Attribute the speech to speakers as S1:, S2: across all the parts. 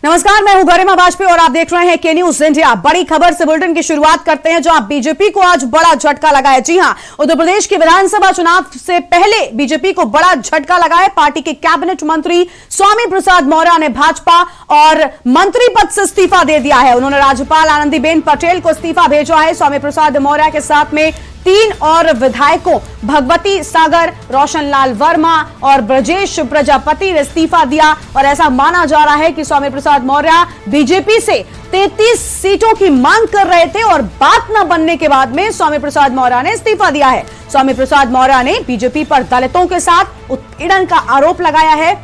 S1: नमस्कार, मैं हूं गरिमा वाजपेयी और आप देख रहे हैं के न्यूज इंडिया। बड़ी खबर से बुलेटिन की शुरुआत करते हैं, जहां बीजेपी को आज बड़ा झटका लगा है। जी हां, उत्तर प्रदेश के विधानसभा चुनाव से पहले बीजेपी को बड़ा झटका लगा है। पार्टी के कैबिनेट मंत्री स्वामी प्रसाद मौर्य ने भाजपा और मंत्री पद से इस्तीफा दे दिया है। उन्होंने राज्यपाल आनंदीबेन पटेल को इस्तीफा भेजा है। स्वामी प्रसाद मौर्य के साथ में 3 और विधायकों भगवती सागर, रोशन लाल वर्मा और ब्रजेश प्रजापति ने इस्तीफा दिया और ऐसा माना जा रहा है कि स्वामी प्रसाद मौर्य बीजेपी से 33 सीटों की मांग कर रहे थे और बात न बनने के बाद में स्वामी प्रसाद मौर्य ने इस्तीफा दिया है। स्वामी प्रसाद मौर्य ने बीजेपी पर दलितों के साथ उत्पीड़न का आरोप लगाया है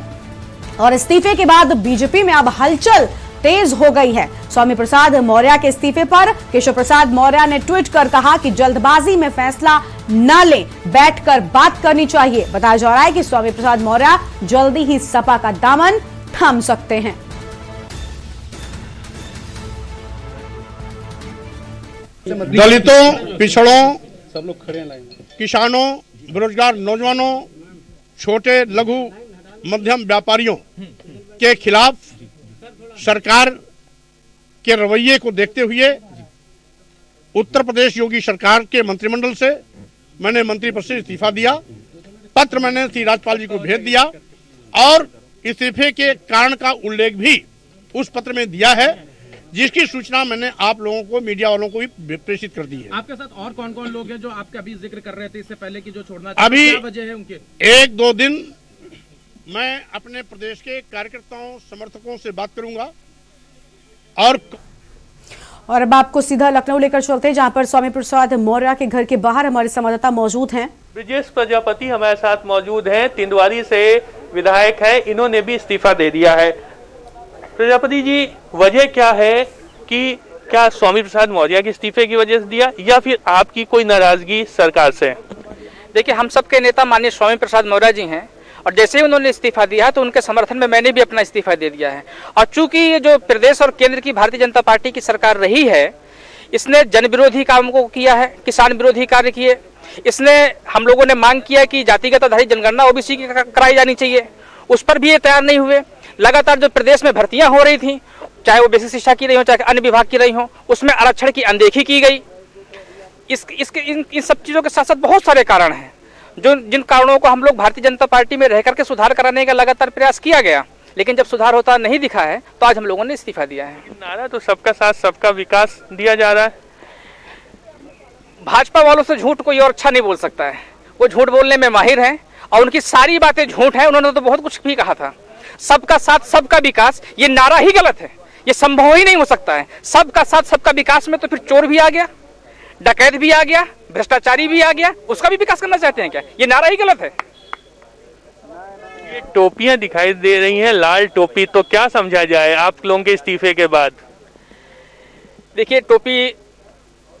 S1: और इस्तीफे के बाद बीजेपी में अब हलचल तेज हो गई है। स्वामी प्रसाद मौर्य के इस्तीफे पर केशव प्रसाद मौर्य ने ट्वीट कर कहा कि जल्दबाजी में फैसला न लें, बैठकर बात करनी चाहिए। बताया जा रहा है कि स्वामी प्रसाद मौर्य जल्दी ही सपा का दामन थाम सकते हैं।
S2: दलितों, पिछड़ों, सब लोग खड़े हैं, किसानों, बेरोजगार नौजवानों, छोटे लघु मध्यम व्यापारियों के खिलाफ सरकार के रवैये को देखते हुए उत्तर प्रदेश योगी सरकार के मंत्रिमंडल से मैंने मंत्री पद से इस्तीफा दिया। पत्र मैंने श्री राज्यपाल जी को भेज दिया और इस्तीफे के कारण का उल्लेख भी उस पत्र में दिया है, जिसकी सूचना मैंने आप लोगों को, मीडिया वालों को भी प्रेषित कर दी है।
S3: आपके साथ और कौन कौन लोग हैं जो आपका अभी जिक्र कर रहे थे इससे पहले कि जो छोड़ना
S2: अभी
S3: क्या वजह है उनके?
S2: 1-2 दिन मैं अपने प्रदेश के कार्यकर्ताओं, समर्थकों से बात करूंगा
S1: और अब आपको सीधा लखनऊ लेकर चलते हैं, जहां पर स्वामी प्रसाद मौर्य के घर के बाहर हमारे संवाददाता मौजूद हैं।
S4: ब्रजेश प्रजापति हमारे साथ मौजूद हैं, तिंदवारी से विधायक है, इन्होंने भी इस्तीफा दे दिया है। प्रजापति जी, वजह क्या है कि क्या स्वामी प्रसाद मौर्य के इस्तीफे की वजह से दिया या फिर आपकी कोई नाराजगी सरकार से?
S5: देखिए, हम सबके नेता माननीय स्वामी प्रसाद मौर्य जी हैं और जैसे ही उन्होंने इस्तीफा दिया तो उनके समर्थन में मैंने भी अपना इस्तीफा दे दिया है। और चूंकि ये जो प्रदेश और केंद्र की भारतीय जनता पार्टी की सरकार रही है, इसने जन विरोधी कामों को किया है, किसान विरोधी कार्य किए। इसने हम लोगों ने मांग किया कि जातिगत आधारित जनगणना ओबीसी की कराई जानी चाहिए, उस पर भी ये तैयार नहीं हुए। लगातार जो प्रदेश में भर्तियां हो रही थी, चाहे वो बेसिक शिक्षा की रही हो, चाहे अन्य विभाग की रही हो, उसमें आरक्षण की अनदेखी की गई। इन सब चीज़ों के साथ साथ बहुत सारे कारण हैं जिन कारणों को हम लोग भारतीय जनता पार्टी में रह करके सुधार कराने का लगातार प्रयास किया गया, लेकिन जब सुधार होता नहीं दिखा है तो आज हम लोगों ने इस्तीफा दिया है।
S4: नारा तो सबका साथ सबका विकास दिया जा रहा है।
S5: भाजपा वालों से झूठ कोई और अच्छा नहीं बोल सकता है, वो झूठ बोलने में माहिर हैं और उनकी सारी बातें झूठ है। उन्होंने तो बहुत कुछ भी कहा था, सबका साथ सबका विकास, ये नारा ही गलत है, ये संभव ही नहीं हो सकता है। सबका साथ सबका विकास में तो फिर चोर भी आ गया, डकैत भी आ गया, भ्रष्टाचारी भी आ गया, उसका भी विकास करना चाहते हैं क्या? ये नारा ही गलत है।
S4: ये टोपियां दिखाई दे रही हैं, लाल टोपी, तो क्या समझा जाए आप लोगों के इस्तीफे के बाद?
S5: देखिए, टोपी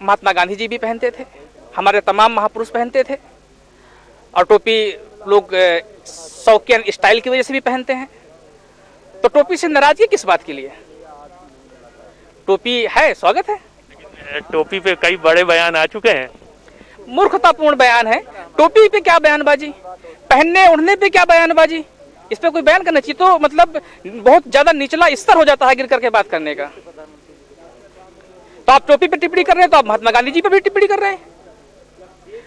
S5: महात्मा गांधी जी भी पहनते थे, हमारे तमाम महापुरुष पहनते थे, और टोपी लोग शौकियन स्टाइल की वजह से भी पहनते हैं। तो टोपी से नाराजगी किस बात के लिए? टोपी है, स्वागत है।
S4: टोपी पे कई बड़े बयान आ चुके हैं,
S5: मूर्खतापूर्ण बयान है। टोपी पे क्या बयानबाजी, पहनने उड़ने पे क्या बयानबाजी, इस पे कोई बयान करना चाहिए तो मतलब बहुत ज्यादा निचला स्तर हो जाता है गिर करके बात करने का। तो आप टोपी पे टिप्पणी कर रहे हैं तो आप महात्मा गांधी जी पे भी टिप्पणी कर रहे हैं।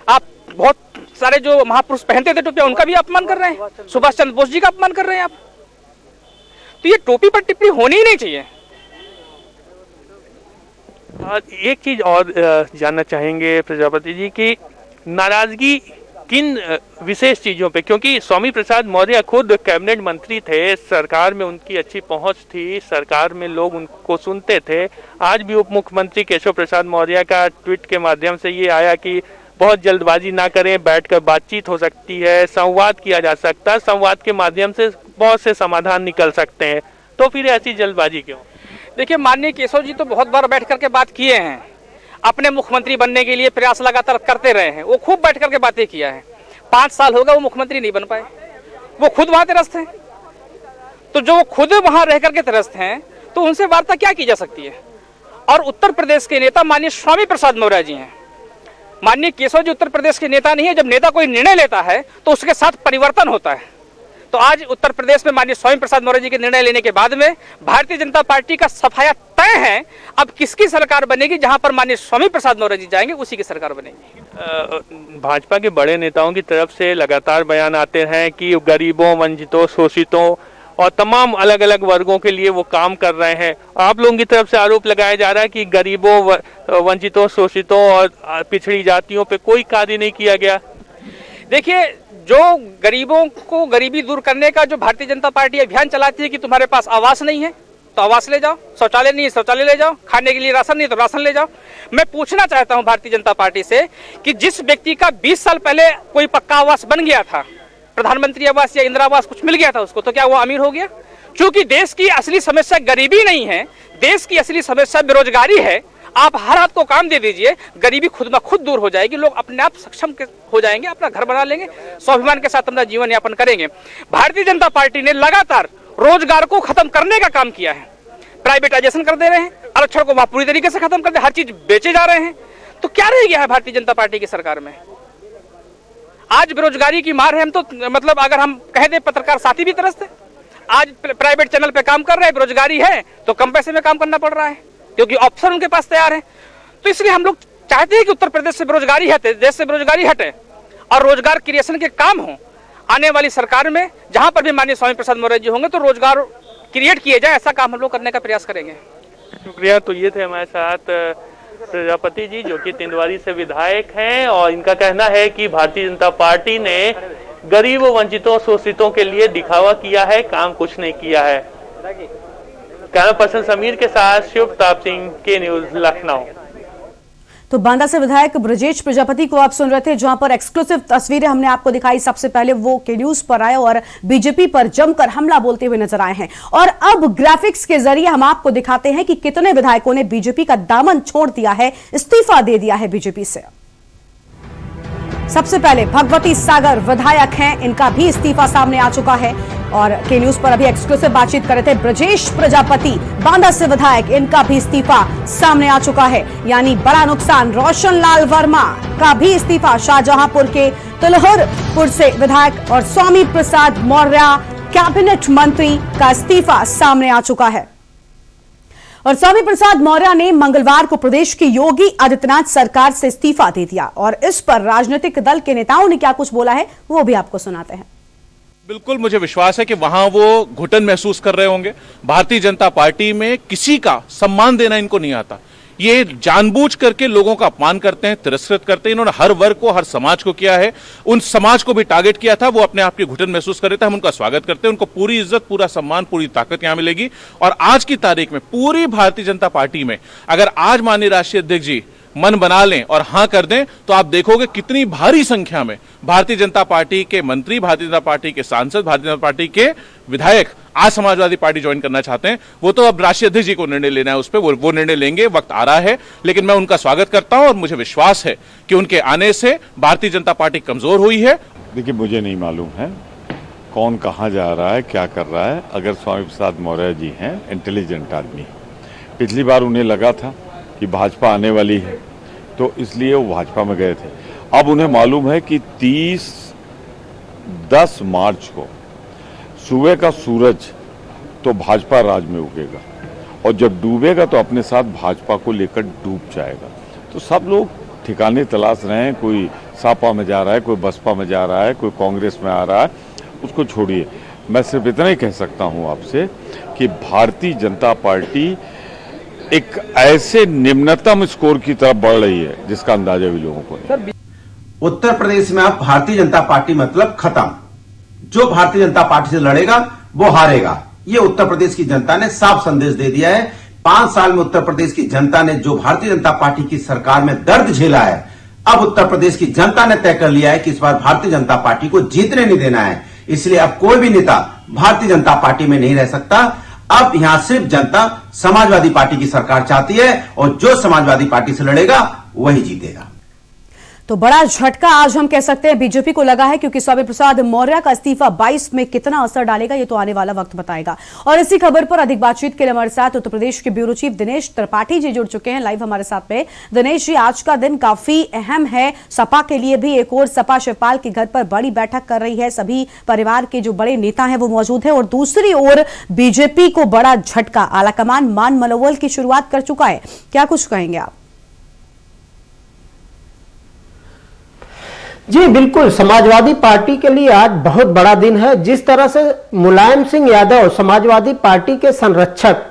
S5: आप बहुत सारे जो महापुरुष पहनते थे टोपी, उनका भी अपमान कर रहे हैं, सुभाष चंद्र बोस जी का अपमान कर रहे हैं आप। तो ये टोपी पर टिप्पणी होनी ही नहीं चाहिए।
S4: एक चीज और जानना चाहेंगे प्रजापति जी की नाराजगी किन विशेष चीजों पे, क्योंकि स्वामी प्रसाद मौर्य खुद कैबिनेट मंत्री थे, सरकार में उनकी अच्छी पहुंच थी, सरकार में लोग उनको सुनते थे। आज भी उप मुख्यमंत्री केशव प्रसाद मौर्य का ट्वीट के माध्यम से ये आया कि बहुत जल्दबाजी ना करें, बैठकर बातचीत हो सकती है, संवाद किया जा सकता है, संवाद के माध्यम से बहुत से समाधान निकल सकते हैं, तो फिर ऐसी जल्दबाजी क्यों?
S5: देखिए, माननीय केशव जी तो बहुत बार बैठ करके बात किए हैं, अपने मुख्यमंत्री बनने के लिए प्रयास लगातार करते रहे हैं, वो खूब बैठ करके बातें किया है। 5 साल हो गए वो मुख्यमंत्री नहीं बन पाए, वो खुद वहां त्रस्त हैं। तो जो खुद वहां रह करके त्रस्त हैं तो उनसे वार्ता क्या की जा सकती है? और उत्तर प्रदेश के नेता माननीय स्वामी प्रसाद मौर्य जी हैं। माननीय केशव जी उत्तर प्रदेश के नेता नहीं है। जब नेता कोई निर्णय लेता है तो उसके साथ परिवर्तन होता है। तो आज उत्तर प्रदेश में माननीय स्वामी प्रसाद मौर्य जी के निर्णय लेने के बाद में भारतीय जनता पार्टी का सफाया तय है। अब किसकी सरकार बनेगी, जहां पर माननीय स्वामी प्रसाद मौर्य जी जाएंगे उसी की सरकार बनेगी।
S4: भाजपा के बड़े नेताओं की तरफ से लगातार बयान आते हैं कि गरीबों, वंचितों, शोषितों और तमाम अलग अलग वर्गों के लिए वो काम कर रहे हैं। आप लोगों की तरफ से आरोप लगाया जा रहा है कि गरीबों, वंचितों, शोषितों और पिछड़ी जातियों पे कोई कार्य नहीं किया गया।
S5: देखिए, जो गरीबों को गरीबी दूर करने का जो भारतीय जनता पार्टी अभियान चलाती है कि तुम्हारे पास आवास नहीं है तो आवास ले जाओ, शौचालय नहीं है शौचालय ले जाओ, खाने के लिए राशन नहीं तो राशन ले जाओ। मैं पूछना चाहता हूं भारतीय जनता पार्टी से कि जिस व्यक्ति का 20 साल पहले कोई पक्का आवास बन गया था, प्रधानमंत्री आवास या इंदिरा आवास कुछ मिल गया था उसको, तो क्या वो अमीर हो गया? क्योंकि देश की असली समस्या गरीबी नहीं है, देश की असली समस्या बेरोजगारी है। आप हर हाथ को काम दे दीजिए, गरीबी खुद ब खुद दूर हो जाएगी, लोग अपने आप सक्षम हो जाएंगे, अपना घर बना लेंगे, स्वाभिमान के साथ अपना जीवन यापन करेंगे। भारतीय जनता पार्टी ने लगातार रोजगार को खत्म करने का काम किया है, प्राइवेटाइजेशन कर दे रहे हैं, आरक्षण को वहां पूरी तरीके से खत्म कर दे, हर चीज बेचे जा रहे हैं। तो क्या रह गया है भारतीय जनता पार्टी की सरकार में? आज बेरोजगारी की मार है। हम तो मतलब अगर हम कह दें पत्रकार साथी भी तरसते, आज प्राइवेट चैनल पे काम कर रहे हैं, बेरोजगारी है तो कम पैसे में काम करना पड़ रहा है क्योंकि ऑप्शन उनके पास तैयार है। तो इसलिए हम लोग चाहते हैं कि उत्तर प्रदेश से बेरोजगारी हटे, देश से बेरोजगारी हटे और रोजगार क्रिएशन के काम हो। आने वाली सरकार में जहां पर भी माननीय स्वामी प्रसाद मौर्य जी होंगे तो रोजगार क्रिएट किए जाए, ऐसा काम हम लोग करने का प्रयास करेंगे।
S4: शुक्रिया। तो ये थे हमारे साथ प्रजापति जी, जो कि तिंदवारी से विधायक हैं और इनका कहना है कि भारतीय जनता पार्टी ने गरीब, वंचितों, शोषितों के लिए दिखावा किया है, काम कुछ नहीं किया है। कैमरा पर्सन समीर के साथ शिव प्रताप सिंह, के न्यूज, लखनऊ।
S1: तो बांदा से विधायक ब्रजेश प्रजापति को आप सुन रहे थे, जहां पर एक्सक्लूसिव तस्वीरें हमने आपको दिखाई। सबसे पहले वो के न्यूज पर आए और बीजेपी पर जमकर हमला बोलते हुए नजर आए हैं और अब ग्राफिक्स के जरिए हम आपको दिखाते हैं कि कितने विधायकों ने बीजेपी का दामन छोड़ दिया है, इस्तीफा दे दिया है बीजेपी से। सबसे पहले भगवती सागर विधायक हैं, इनका भी इस्तीफा सामने आ चुका है और के न्यूज पर अभी एक्सक्लूसिव बातचीत कर रहे थे ब्रजेश प्रजापति, बांदा से विधायक, इनका भी इस्तीफा सामने आ चुका है। यानी बड़ा नुकसान। रोशन लाल वर्मा का भी इस्तीफा, शाहजहांपुर के तुलहुरपुर से विधायक और स्वामी प्रसाद मौर्य कैबिनेट मंत्री का इस्तीफा सामने आ चुका है। और स्वामी प्रसाद मौर्य ने मंगलवार को प्रदेश की योगी आदित्यनाथ सरकार से इस्तीफा दे दिया और इस पर राजनीतिक दल के नेताओं ने क्या कुछ बोला है वो भी आपको सुनाते हैं।
S6: बिल्कुल मुझे विश्वास है कि वहां वो घुटन महसूस कर रहे होंगे। भारतीय जनता पार्टी में किसी का सम्मान देना इनको नहीं आता, ये जानबूझ करके लोगों का अपमान करते हैं, तिरस्कृत करते हैं। इन्होंने हर वर्ग को, हर समाज को किया है, उन समाज को भी टारगेट किया था। वो अपने आप की घुटन महसूस कर रहे थे, हम उनका स्वागत करते हैं। उनको पूरी इज्जत, पूरा सम्मान, पूरी ताकत यहां मिलेगी। और आज की तारीख में पूरी भारतीय जनता पार्टी में अगर आज माननीय राष्ट्रीय अध्यक्ष जी मन बना लें और हां कर दें तो आप देखोगे कितनी भारी संख्या में भारतीय जनता पार्टी के मंत्री, भारतीय जनता पार्टी के सांसद, भारतीय जनता पार्टी के विधायक आज समाजवादी पार्टी ज्वाइन करना चाहते हैं। वो तो अब राष्ट्रीय अध्यक्ष जी को निर्णय लेना है, उस पर वो निर्णय लेंगे, वक्त आ रहा है। लेकिन मैं उनका स्वागत करता हूं और मुझे विश्वास है कि उनके आने से भारतीय जनता पार्टी कमजोर हुई है।
S7: देखिए, मुझे नहीं मालूम है कौन कहां जा रहा है, क्या कर रहा है। अगर स्वामी प्रसाद मौर्य जी हैं, इंटेलिजेंट आदमी, पिछली बार उन्हें लगा था कि भाजपा आने वाली है तो इसलिए वो भाजपा में गए थे। अब उन्हें मालूम है कि 10 मार्च को सुबह का सूरज तो भाजपा राज में उगेगा और जब डूबेगा तो अपने साथ भाजपा को लेकर डूब जाएगा। तो सब लोग ठिकाने तलाश रहे हैं, कोई सापा में जा रहा है, कोई बसपा में जा रहा है, कोई कांग्रेस में आ रहा है, उसको छोड़िए। मैं सिर्फ इतना ही कह सकता हूं आपसे कि भारतीय जनता पार्टी एक ऐसे निम्नतम स्कोर की तरफ बढ़ रही है जिसका अंदाजा भी लोगों को नहीं।
S8: उत्तर प्रदेश में अब भारतीय जनता पार्टी मतलब खत्म। जो भारतीय जनता पार्टी से लड़ेगा वो हारेगा, ये उत्तर प्रदेश की जनता ने साफ संदेश दे दिया है। 5 साल में उत्तर प्रदेश की जनता ने जो भारतीय जनता पार्टी की सरकार में दर्द झेला है, अब उत्तर प्रदेश की जनता ने तय कर लिया है कि इस बार भारतीय जनता पार्टी को जीतने नहीं देना है। इसलिए अब कोई भी नेता भारतीय जनता पार्टी में नहीं रह सकता। अब यहां सिर्फ जनता समाजवादी पार्टी की सरकार चाहती है और जो समाजवादी पार्टी से लड़ेगा वही जीतेगा।
S1: तो बड़ा झटका आज हम कह सकते हैं बीजेपी को लगा है, क्योंकि स्वामी प्रसाद मौर्य का इस्तीफा 22 में कितना असर डालेगा ये तो आने वाला वक्त बताएगा। और इसी खबर पर अधिक बातचीत के लिए हमारे साथ उत्तर प्रदेश के ब्यूरो चीफ दिनेश त्रिपाठी जी जुड़ चुके हैं लाइव हमारे साथ में। दिनेश जी, आज का दिन काफी अहम है सपा के लिए भी। एक और सपा शिवपाल के घर पर बड़ी बैठक कर रही है, सभी परिवार के जो बड़े नेता हैं वो मौजूद हैं, और दूसरी ओर बीजेपी को बड़ा झटका, आलाकमान मान मनोबल की शुरुआत कर चुका है, क्या कुछ कहेंगे आप?
S9: जी बिल्कुल, समाजवादी पार्टी के लिए आज बहुत बड़ा दिन है। जिस तरह से मुलायम सिंह यादव समाजवादी पार्टी के संरक्षक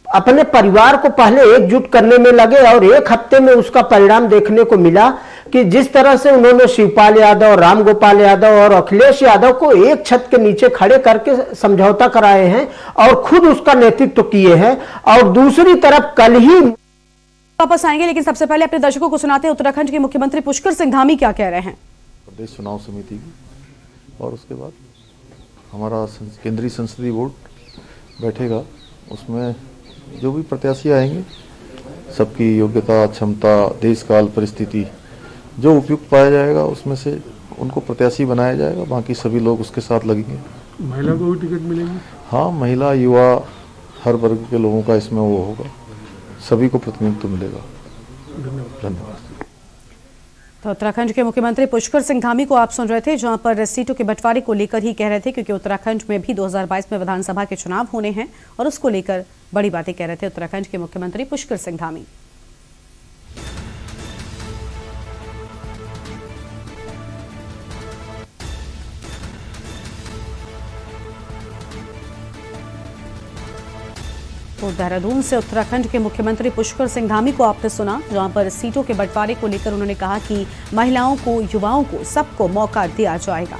S9: अपने परिवार को पहले एकजुट करने में लगे और एक हफ्ते में उसका परिणाम देखने को मिला कि जिस तरह से उन्होंने शिवपाल यादव, रामगोपाल यादव और अखिलेश यादव को एक छत के नीचे खड़े करके समझौता कराए हैं और खुद उसका नेतृत्व किए हैं। और दूसरी तरफ कल ही
S1: वापस आएंगे, लेकिन सबसे पहले अपने दर्शकों को सुनाते हैं उत्तराखंड के मुख्यमंत्री पुष्कर सिंह धामी क्या कह रहे हैं।
S10: प्रदेश चुनाव समिति की और उसके बाद हमारा केंद्रीय संसदीय बोर्ड बैठेगा, उसमें जो भी प्रत्याशी आएंगे सबकी योग्यता, क्षमता, देश काल परिस्थिति जो उपयुक्त पाया जाएगा उसमें से उनको प्रत्याशी बनाया जाएगा। बाकी सभी लोग उसके साथ लगेंगे।
S11: महिला को भी टिकट मिलेगी?
S10: हाँ, महिला, युवा, हर वर्ग के लोगों का इसमें वो होगा, सभी को प्रतिनिधित्व मिलेगा। धन्यवाद।
S1: तो उत्तराखंड के मुख्यमंत्री पुष्कर सिंह धामी को आप सुन रहे थे, जहां पर सीटों के बंटवारे को लेकर ही कह रहे थे, क्योंकि उत्तराखंड में भी 2022 में विधानसभा के चुनाव होने हैं और उसको लेकर बड़ी बातें कह रहे थे उत्तराखंड के मुख्यमंत्री पुष्कर सिंह धामी। तो देहरादून से उत्तराखंड के मुख्यमंत्री पुष्कर सिंह धामी को आपने सुना, जहां पर सीटों के बंटवारे को लेकर उन्होंने कहा कि महिलाओं को, युवाओं को, सबको मौका दिया जाएगा।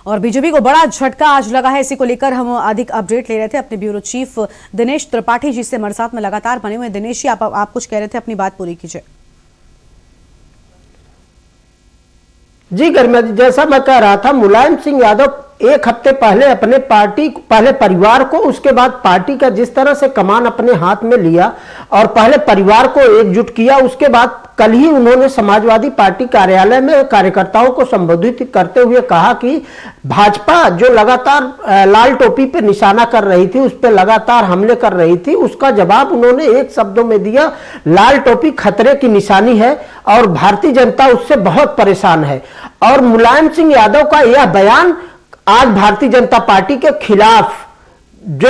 S1: और बीजेपी को बड़ा झटका आज लगा है, इसी को लेकर हम अधिक अपडेट ले रहे थे अपने ब्यूरो चीफ दिनेश त्रिपाठी जी से हमारे साथ में लगातार बने हुए। दिनेश जी, आप कुछ कह रहे थे, अपनी बात पूरी कीजिए।
S9: जी गर्मा जी, जैसा मैं कह रहा था, मुलायम सिंह यादव एक हफ्ते पहले अपने पहले परिवार को, उसके बाद पार्टी का जिस तरह से कमान अपने हाथ में लिया और पहले परिवार को एकजुट किया, उसके बाद कल ही उन्होंने समाजवादी पार्टी कार्यालय में कार्यकर्ताओं को संबोधित करते हुए कहा कि भाजपा जो लगातार लाल टोपी पे निशाना कर रही थी, उस पर लगातार हमले कर रही थी, उसका जवाब उन्होंने एक शब्दों में दिया, लाल टोपी खतरे की निशानी है और भारतीय जनता उससे बहुत परेशान है। और मुलायम सिंह यादव का यह बयान आज भारतीय जनता पार्टी के खिलाफ जो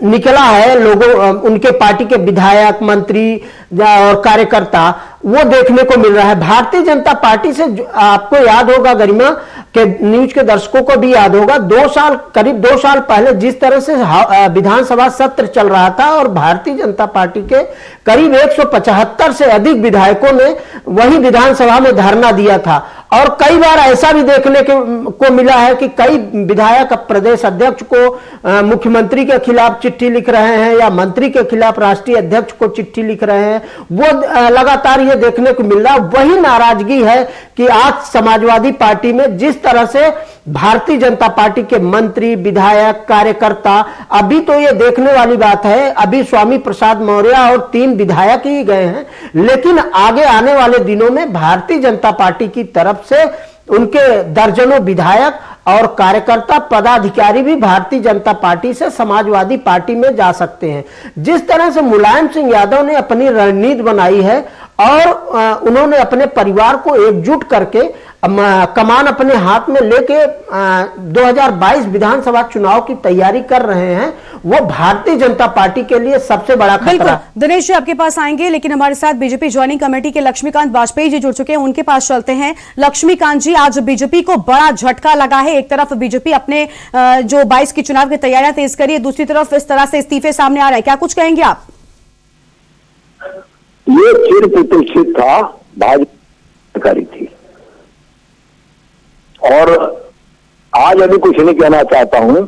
S9: निकला है, लोगों, उनके पार्टी के विधायक, मंत्री और कार्यकर्ता, वो देखने को मिल रहा है। भारतीय जनता पार्टी से आपको याद होगा गरिमा के, न्यूज के दर्शकों को भी याद होगा, करीब 2 साल पहले जिस तरह से विधानसभा सत्र चल रहा था और भारतीय जनता पार्टी के करीब 175 से अधिक विधायकों ने वही विधानसभा में धरना दिया था। और कई बार ऐसा भी देखने को मिला है कि कई विधायक प्रदेश अध्यक्ष को मुख्यमंत्री के खिलाफ चिट्ठी लिख रहे हैं या मंत्री के खिलाफ राष्ट्रीय अध्यक्ष को चिट्ठी लिख रहे हैं। वो लगातार ये देखने को मिल रहा है। वही नाराजगी है कि आज समाजवादी पार्टी में जिस तरह से भारतीय जनता पार्टी के मंत्री, विधायक, कार्यकर्ता, अभी तो ये देखने वाली बात है, अभी स्वामी प्रसाद मौर्य और 3 विधायक ही गए हैं, लेकिन आगे आने वाले दिनों में भारतीय जनता पार्टी की तरफ से उनके दर्जनों विधायक और कार्यकर्ता, पदाधिकारी भी भारतीय जनता पार्टी से समाजवादी पार्टी में जा सकते हैं। जिस तरह से मुलायम सिंह यादव ने अपनी रणनीति बनाई है और उन्होंने अपने परिवार को एकजुट करके कमान अपने हाथ में लेके 2022 विधानसभा चुनाव की तैयारी कर रहे हैं, वो भारतीय जनता पार्टी के लिए सबसे बड़ा खतरा।
S1: दिनेश जी, आपके पास आएंगे, लेकिन हमारे साथ बीजेपी ज्वाइनिंग कमेटी के लक्ष्मीकांत वाजपेयी जी जुड़ चुके हैं, उनके पास चलते हैं। लक्ष्मीकांत जी, आज बीजेपी को बड़ा झटका लगा है। एक तरफ बीजेपी अपने जो 22 की चुनाव की तैयारियां तेज करी है, दूसरी तरफ इस तरह से इस्तीफे सामने आ रहे हैं, क्या कुछ कहेंगे आप?
S12: ये चिर प्रतिष्ठित था, भाजपा थी, और आज अभी कुछ नहीं कहना चाहता हूं।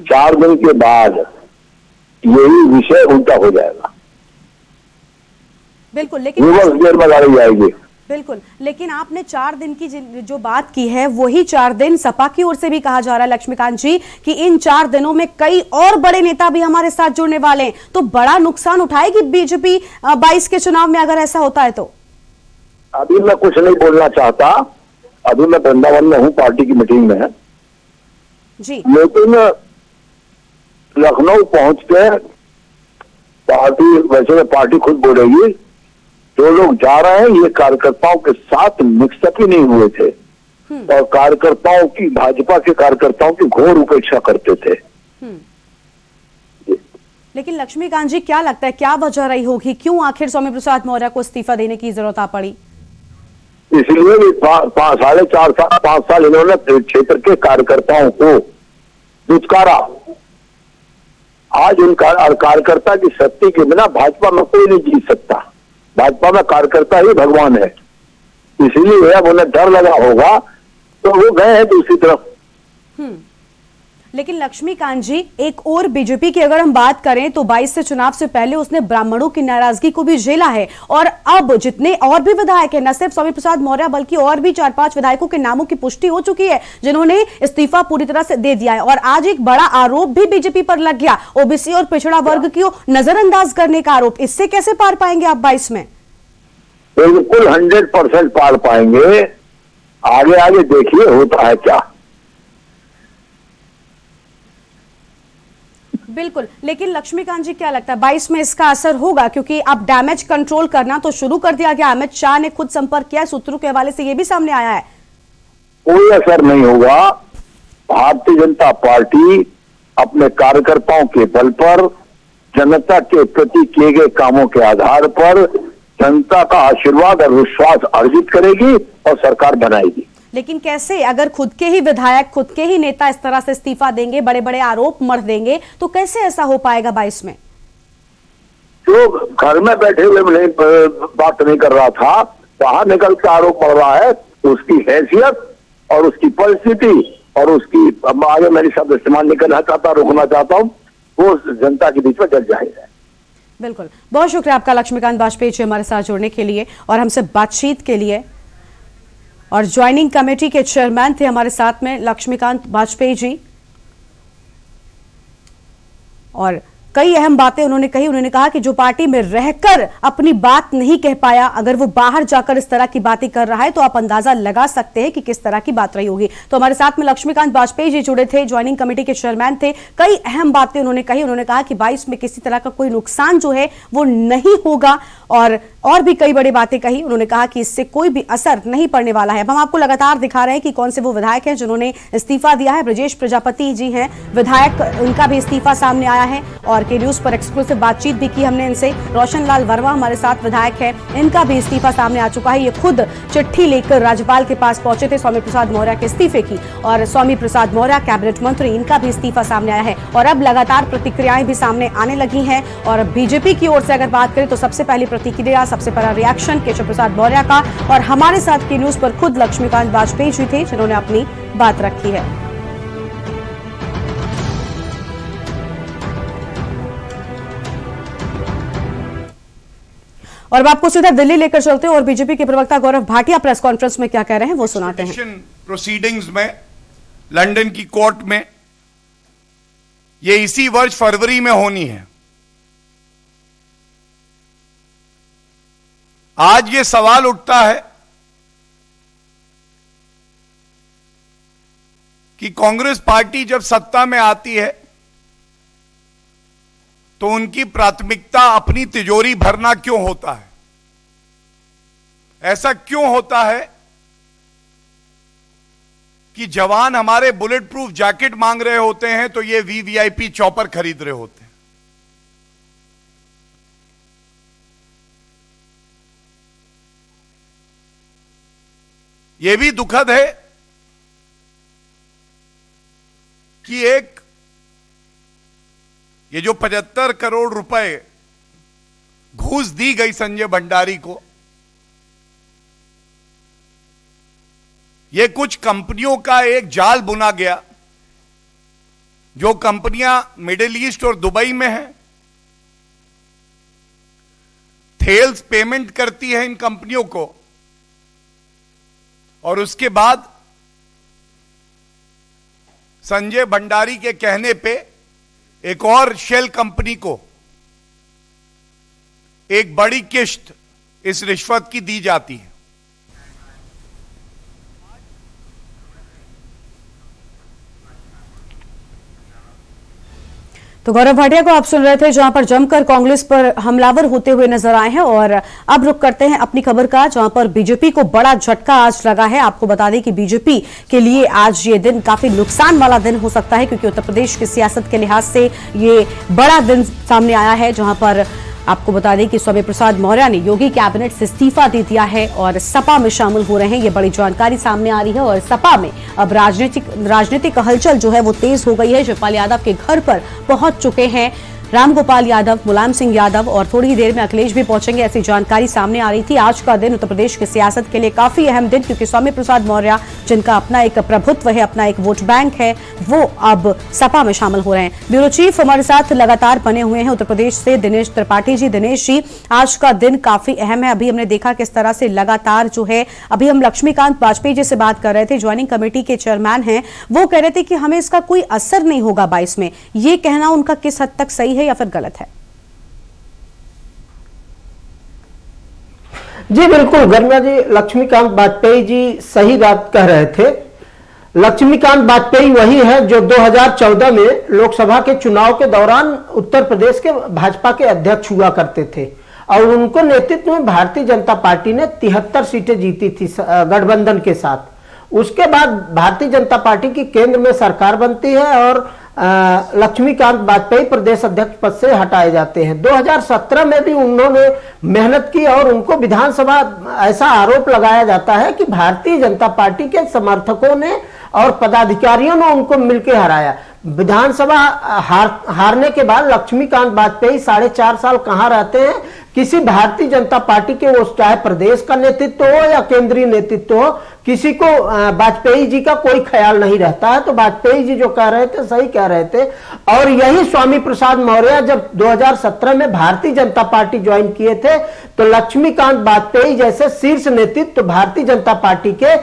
S12: 4 दिन के बाद यही विषय उल्टा हो जाएगा,
S1: बिल्कुल, लेकिन
S12: रिवर्स गियर में गाड़ी जाएगी।
S1: बिल्कुल, लेकिन आपने 4 दिन की जो बात की है वही 4 दिन सपा की ओर से भी कहा जा रहा है लक्ष्मीकांत जी कि इन 4 दिनों में कई और बड़े नेता भी हमारे साथ जुड़ने वाले हैं, तो बड़ा नुकसान उठाएगी बीजेपी 22 के चुनाव में अगर ऐसा होता है तो।
S12: अभी मैं कुछ नहीं बोलना चाहता, अभी मैं वृंदावन में हूँ, पार्टी की मीटिंग में
S1: जी,
S12: लेकिन लखनऊ पहुंच के पार्टी, वैसे पार्टी खुद बोलेगी, जो लोग जा रहे हैं ये कार्यकर्ताओं के साथ मिक्सअप ही नहीं हुए थे और कार्यकर्ताओं की, भाजपा के कार्यकर्ताओं की घोर उपेक्षा करते थे।
S1: लेकिन लक्ष्मीकांत जी क्या लगता है क्या वजह रही होगी, क्यों आखिर स्वामी प्रसाद मौर्य को इस्तीफा देने की जरूरत आ पड़ी?
S12: इसलिए भी 4.5 साल 5 साल इन्होंने क्षेत्र के कार्यकर्ताओं को दुत्कारा। आज उन कार्यकर्ता की शक्ति के बिना भाजपा में कोई नहीं जीत सकता, भाजपा में कार्यकर्ता ही भगवान है। इसीलिए अब उन्हें डर लगा होगा तो वो गए हैं दूसरी तरफ।
S1: लेकिन लक्ष्मीकांत जी एक और बीजेपी की अगर हम बात करें तो 22 से चुनाव से पहले उसने ब्राह्मणों की नाराजगी को भी झेला है और अब जितने और भी विधायक हैं, न सिर्फ स्वामी प्रसाद मौर्य बल्कि और भी 4-5 विधायकों के नामों की पुष्टि हो चुकी है जिन्होंने इस्तीफा पूरी तरह से दे दिया है। और आज एक बड़ा आरोप भी बीजेपी पर लग गया, ओबीसी और पिछड़ा वर्ग की नजरअंदाज करने का आरोप। इससे कैसे पार पाएंगे आप 22 में?
S12: बिल्कुल 100% पार पाएंगे, आगे आगे देखिए होता है क्या।
S1: बिल्कुल, लेकिन लक्ष्मीकांत जी क्या लगता है 22 में इसका असर होगा? क्योंकि अब डैमेज कंट्रोल करना तो शुरू कर दिया गया, अमित शाह ने खुद संपर्क किया, सूत्रों के हवाले से यह भी सामने आया है।
S12: कोई असर नहीं होगा। भारतीय जनता पार्टी अपने कार्यकर्ताओं के बल पर, जनता के प्रति किए गए कामों के आधार पर जनता का आशीर्वाद और विश्वास अर्जित करेगी और सरकार बनाएगी।
S1: लेकिन कैसे, अगर खुद के ही विधायक, खुद के ही नेता इस तरह से इस्तीफा देंगे, बड़े बड़े आरोप मढ़ देंगे, तो कैसे ऐसा हो पाएगा 22 में?
S12: जो घर में बैठे हुए बात नहीं कर रहा था, बाहर निकल के आरोप पड़ रहा है, उसकी हैसियत और उसकी परिस्थिति और उसकी, आगे मेरी शब्द इस्तेमाल नहीं करना चाहता, रोकना चाहता हूँ, वो जनता के बीच में जग जाएगा।
S1: बिल्कुल, बहुत शुक्रिया आपका लक्ष्मीकांत वाजपेयी जी हमारे साथ जुड़ने के लिए और हमसे बातचीत के लिए। और ज्वाइनिंग कमेटी के चेयरमैन थे हमारे साथ में लक्ष्मीकांत वाजपेयी जी, और कई अहम बातें उन्होंने कही। उन्होंने कहा कि जो पार्टी में रहकर अपनी बात नहीं कह पाया, अगर वो बाहर जाकर इस तरह की बातें कर रहा है तो आप अंदाजा लगा सकते हैं कि किस तरह की बात रही होगी। तो हमारे साथ में लक्ष्मीकांत वाजपेयी जी जुड़े थे, ज्वाइनिंग कमेटी के चेयरमैन थे। कई अहम बातें उन्होंने कही। उन्होंने कहा कि 22 में किसी तरह का कोई नुकसान जो है वो नहीं होगा और भी कई बड़ी बातें कही। उन्होंने कहा कि इससे कोई भी असर नहीं पड़ने वाला है। अब हम आपको लगातार दिखा रहे हैं कि कौन से वो विधायक हैं जिन्होंने इस्तीफा दिया है। ब्रजेश प्रजापति जी हैं विधायक, उनका भी इस्तीफा सामने आया है और के न्यूज पर एक्सक्लूसिव बातचीत भी की हमने इनसे। रोशन लाल वर्मा हमारे साथ विधायक है, इनका भी इस्तीफा सामने आ चुका है। ये खुद चिट्ठी लेकर राज्यपाल के पास पहुंचे थे स्वामी प्रसाद मौर्य के इस्तीफे की, और स्वामी प्रसाद मौर्य कैबिनेट मंत्री, इनका भी इस्तीफा सामने आया है। और अब लगातार प्रतिक्रियाएं भी सामने आने लगी हैं। और बीजेपी की ओर से अगर बात करें तो सबसे पहली प्रतिक्रिया, सबसे पहला रिएक्शन केशव प्रसाद मौर्य का, और हमारे साथ की न्यूज पर खुद लक्ष्मीकांत वाजपेयी जी थे जिन्होंने अपनी बात रखी है। और अब आपको सीधा दिल्ली लेकर चलते हैं और बीजेपी के प्रवक्ता गौरव भाटिया प्रेस कॉन्फ्रेंस में क्या कह रहे हैं वो सुनाते हैं।
S13: प्रोसीडिंग्स में लंदन की कोर्ट में ये इसी वर्ष फरवरी में होनी है। आज ये सवाल उठता है कि कांग्रेस पार्टी जब सत्ता में आती है तो उनकी प्राथमिकता अपनी तिजोरी भरना क्यों होता है? ऐसा क्यों होता है कि जवान हमारे बुलेट प्रूफ जैकेट मांग रहे होते हैं तो ये वीवीआईपी चॉपर खरीद रहे होते हैं? यह भी दुखद है कि ये जो 75 करोड़ रुपए घूस दी गई संजय भंडारी को, ये कुछ कंपनियों का एक जाल बुना गया, जो कंपनियां मिडिल ईस्ट और दुबई में हैं। थेल्स पेमेंट करती है इन कंपनियों को और उसके बाद संजय भंडारी के कहने पे एक और शेल कंपनी को एक बड़ी किश्त इस रिश्वत की दी जाती है।
S1: तो गौरव भाटिया को आप सुन रहे थे, जहां पर जमकर कांग्रेस पर हमलावर होते हुए नजर आए हैं। और अब रुख करते हैं अपनी खबर का, जहां पर बीजेपी को बड़ा झटका आज लगा है। आपको बता दें कि बीजेपी के लिए आज ये दिन काफी नुकसान वाला दिन हो सकता है, क्योंकि उत्तर प्रदेश की सियासत के लिहाज से ये बड़ा दिन सामने आया है, जहां पर आपको बता दें कि स्वामी प्रसाद मौर्य ने योगी कैबिनेट से इस्तीफा दे दिया है और सपा में शामिल हो रहे हैं। ये बड़ी जानकारी सामने आ रही है और सपा में अब राजनीतिक हलचल जो है वो तेज हो गई है। शिवपाल यादव के घर पर पहुंच चुके हैं रामगोपाल यादव, मुलायम सिंह यादव और थोड़ी ही देर में अखिलेश भी पहुंचेंगे, ऐसी जानकारी सामने आ रही थी। आज का दिन उत्तर प्रदेश की सियासत के लिए काफी अहम दिन, क्योंकि स्वामी प्रसाद मौर्य जिनका अपना एक प्रभुत्व है, अपना एक वोट बैंक है, वो अब सपा में शामिल हो रहे हैं। ब्यूरो चीफ हमारे साथ लगातार बने हुए हैं उत्तर प्रदेश से दिनेश त्रिपाठी जी। दिनेश जी, आज का दिन काफी अहम है। अभी हमने देखा किस तरह से लगातार जो है, अभी हम लक्ष्मीकांत वाजपेयी जी से बात कर रहे थे, ज्वाइनिंग कमेटी के चेयरमैन हैं, वो कह रहे थे कि हमें इसका कोई असर नहीं होगा 22 में। ये कहना उनका किस हद तक सही है या फिर गलत है?
S9: जी बिल्कुल गर्मिया जी, लक्ष्मीकांत वाजपेयी जी सही बात कह रहे थे। लक्ष्मीकांत वाजपेयी वही है जो 2014 में लोकसभा के चुनाव के दौरान उत्तर प्रदेश के भाजपा के अध्यक्ष हुआ करते थे और उनको नेतृत्व में भारतीय जनता पार्टी ने 73 सीटें जीती थी गठबंधन के साथ। उसके बाद भारतीय जनता पार्टी की केंद्र में सरकार बनती है और लक्ष्मीकांत वाजपेयी प्रदेश अध्यक्ष पद से हटाए जाते हैं। 2017 में भी उन्होंने मेहनत की और उनको विधानसभा, ऐसा आरोप लगाया जाता है कि भारतीय जनता पार्टी के समर्थकों ने और पदाधिकारियों ने उनको मिलकर हराया। विधानसभा हारने के बाद लक्ष्मीकांत वाजपेयी 4.5 साल कहां रहते हैं, किसी भारतीय जनता पार्टी के, वो चाहे प्रदेश का नेतृत्व हो या केंद्रीय नेतृत्व हो, किसी को वाजपेयी जी का कोई ख्याल नहीं रहता है। तो वाजपेयी जी जो कह रहे थे सही कह रहे थे। और यही स्वामी प्रसाद मौर्य जब 2017 में भारतीय जनता पार्टी ज्वाइन किए थे, तो लक्ष्मीकांत वाजपेयी जैसे शीर्ष नेतृत्व भारतीय जनता पार्टी के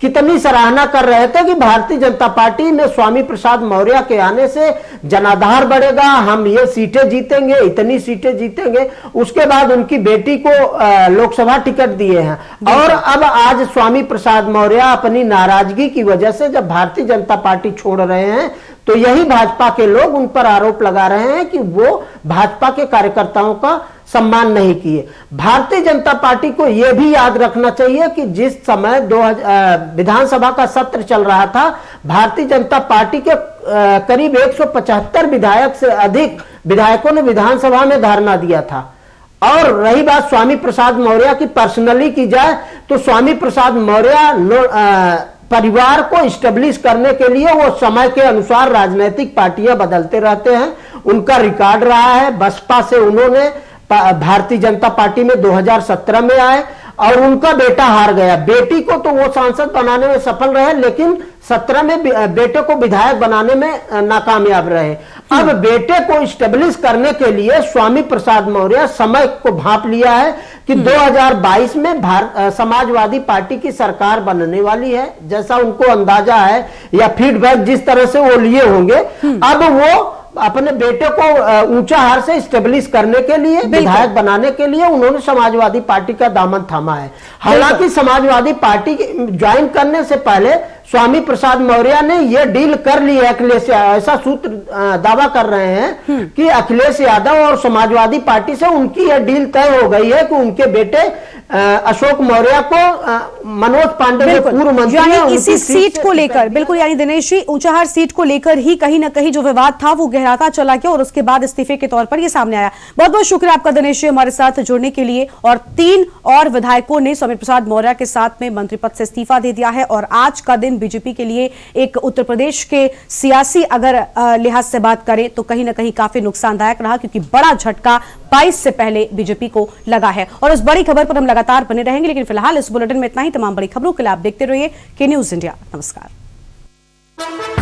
S9: कितनी सराहना कर रहे थे कि भारतीय जनता पार्टी में स्वामी प्रसाद मौर्य के आने से जनाधार बढ़ेगा, हम ये सीटें जीतेंगे, इतनी सीटें जीतेंगे। उसके बाद उनकी बेटी को लोकसभा टिकट दिए हैं और अब आज स्वामी प्रसाद मौर्य अपनी नाराजगी की वजह से जब भारतीय जनता पार्टी छोड़ रहे हैं, तो यही भाजपा के लोग उन पर आरोप लगा रहे हैं कि वो भाजपा के कार्यकर्ताओं का सम्मान नहीं किए। भारतीय जनता पार्टी को यह भी याद रखना चाहिए कि जिस समय विधानसभा का सत्र चल रहा था, भारतीय जनता पार्टी के करीब 175 विधायक से अधिक विधायकों ने विधानसभा में धरना दिया था। और रही बात स्वामी प्रसाद मौर्य की पर्सनली की जाए, तो स्वामी प्रसाद मौर्य परिवार को स्टेब्लिश करने के लिए वो समय के अनुसार राजनीतिक पार्टियां बदलते रहते हैं। उनका रिकॉर्ड रहा है। बसपा से उन्होंने भारतीय जनता पार्टी में 2017 में आए और उनका बेटा हार गया। बेटी को तो वो सांसद बनाने में सफल रहे, लेकिन 17 में बेटे को विधायक बनाने में नाकामयाब रहे। अब बेटे को स्टेब्लिश करने के लिए स्वामी प्रसाद मौर्य समय को भांप लिया है कि 2022 में समाजवादी पार्टी की सरकार बनने वाली है, जैसा उनको अंदाजा है या फीडबैक जिस तरह से वो लिए होंगे। अब वो अपने बेटे को ऊंचा हार से स्टेब्लिश करने के लिए, विधायक बनाने के लिए उन्होंने समाजवादी पार्टी का दामन थामा है। हालांकि समाजवादी पार्टी ज्वाइन करने से पहले स्वामी प्रसाद मौर्य ने यह डील कर ली है अखिलेश, ऐसा सूत्र दावा कर रहे हैं कि अखिलेश यादव और समाजवादी पार्टी से उनकी यह डील तय हो गई है कि उनके बेटे अशोक मौर्य को मनोज पांडे जो पूर्व मंत्री हैं,
S1: इसी सीट को लेकर, बिल्कुल, यानी दिनेश जी ऊंचाहार सीट को लेकर ही कहीं ना कहीं जो विवाद था वो गहराता चला गया और उसके बाद इस्तीफे के तौर पर ये सामने आया। बहुत बहुत शुक्रिया आपका दिनेश जी हमारे साथ जुड़ने के लिए। और 3 और विधायकों ने स्वामी प्रसाद मौर्य के साथ में मंत्री पद से इस्तीफा दे दिया है और आज का दिन बीजेपी के लिए एक उत्तर प्रदेश के सियासी अगर लिहाज से बात करें तो कहीं ना कहीं काफी नुकसानदायक रहा, क्योंकि बड़ा झटका 22 से पहले बीजेपी को लगा है। और इस बड़ी खबर पर हम लगातार बने रहेंगे, लेकिन फिलहाल इस बुलेटिन में इतना ही। तमाम बड़ी खबरों के लिए आप देखते रहिए के न्यूज इंडिया। नमस्कार।